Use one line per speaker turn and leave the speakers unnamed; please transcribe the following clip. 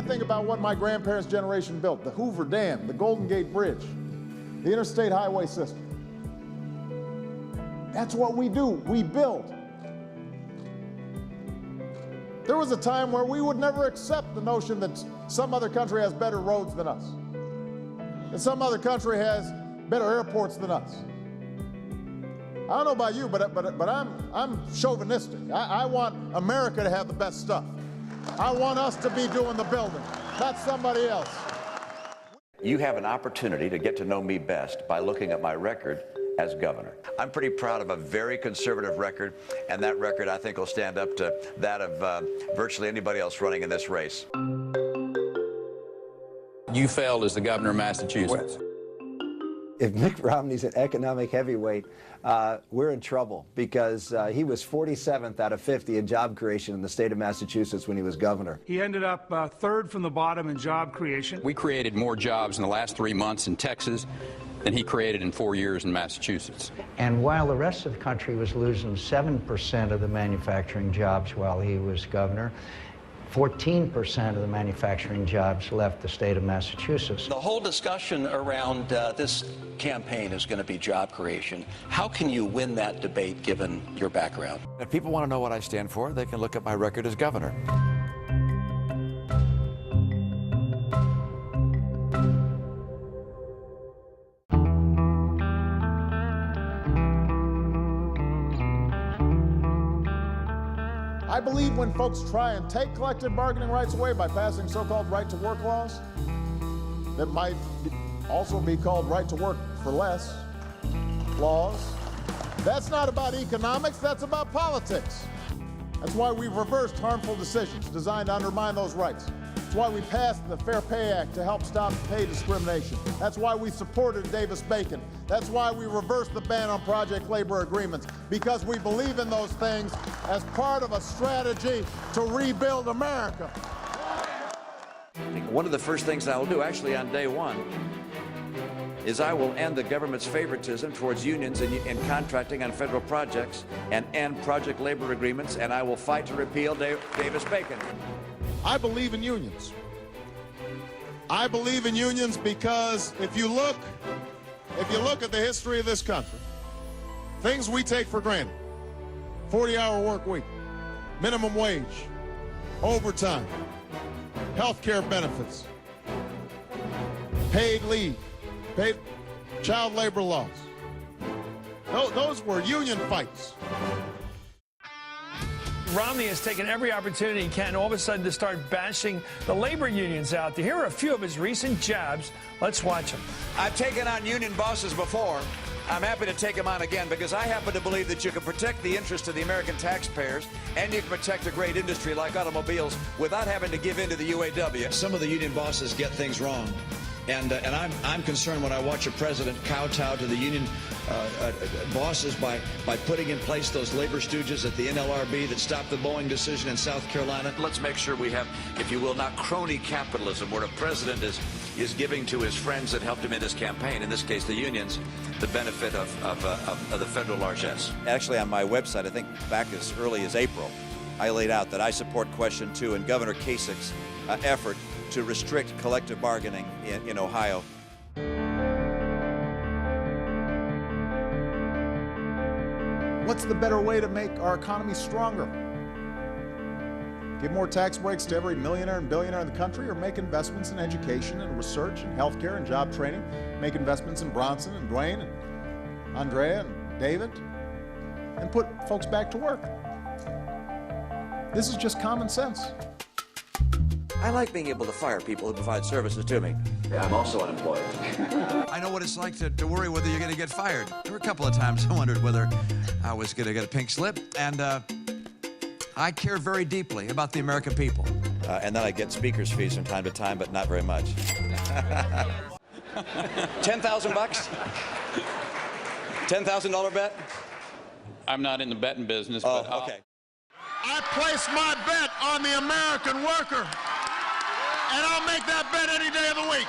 think about what my grandparents' generation built: the Hoover Dam, the Golden Gate Bridge, the interstate highway system. That's what we do. We build. There was a time where we would never accept the notion that some other country has better roads than us, that some other country has better airports than us. I don't know about you, but I'm chauvinistic. I want America to have the best stuff. I want us to be doing the building, not somebody else.
You have an opportunity to get to know me best by looking at my record as governor. I'm pretty proud of a very conservative record, and that record I think will stand up to that of virtually anybody else running in this race.
You failed as the governor of Massachusetts.
If Mitt Romney's an economic heavyweight, we're in trouble, because he was 47th out of 50 in job creation in the state of Massachusetts when he was governor.
He ended up third from the bottom in job creation.
We created more jobs in the last 3 months in Texas than he created in 4 years in Massachusetts.
And while the rest of the country was losing 7% of the manufacturing jobs while he was governor, 14% of the manufacturing jobs left the state of Massachusetts.
The whole discussion around this campaign is going to be job creation. How can you win that debate given your background?
If people want to know what I stand for, they can look at my record as governor.
I believe when folks try and take collective bargaining rights away by passing so-called right-to-work laws that might also be called right-to-work for less laws, that's not about economics, that's about politics. That's why we've reversed harmful decisions designed to undermine those rights. That's why we passed the Fair Pay Act to help stop pay discrimination. That's why we supported Davis-Bacon. That's why we reversed the ban on project labor agreements, because we believe in those things as part of a strategy to rebuild America.
One of the first things I will do, actually on day one, is I will end the government's favoritism towards unions in contracting on federal projects and end project labor agreements, and I will fight to repeal Davis-Bacon.
I believe in unions. I believe in unions because if you look at the history of this country, things we take for granted: 40-hour work week, minimum wage, overtime, health care benefits, paid leave, paid child labor laws. Those were union fights.
Romney has taken every opportunity he can all of a sudden to start bashing the labor unions out there. Here are a few of his recent jabs. Let's watch them.
I've taken on union bosses before. I'm happy to take them on again, because I happen to believe that you can protect the interest of the American taxpayers and you can protect a great industry like automobiles without having to give in to the UAW.
Some of the union bosses get things wrong. And I'm concerned when I watch a president kowtow to the union bosses by putting in place those labor stooges at the NLRB that stopped the Boeing decision in South Carolina.
Let's make sure we have, if you will, not crony capitalism, where a president is giving to his friends that helped him in his campaign, in this case the unions, the benefit of the federal largesse. Actually, on my website, I think back as early as April, I laid out that I support Question 2 and Governor Kasich's effort to restrict collective bargaining in Ohio.
What's the better way to make our economy stronger? Give more tax breaks to every millionaire and billionaire in the country, or make investments in education and research and healthcare and job training? Make investments in Bronson and Dwayne and Andrea and David, and put folks back to work. This is just common sense.
I like being able to fire people who provide services to me. Yeah, I'm also unemployed.
I know what it's like to worry whether you're going to get fired. There were a couple of times I wondered whether I was going to get a pink slip, and I care very deeply about the American people.
And then I get speaker's fees from time to time, but not very much.
10,000 bucks? $10,000 bet?
I'm not in the betting business,
Oh,
but
okay.
I place my bet on the American worker, and I'll make that bet any day of the week.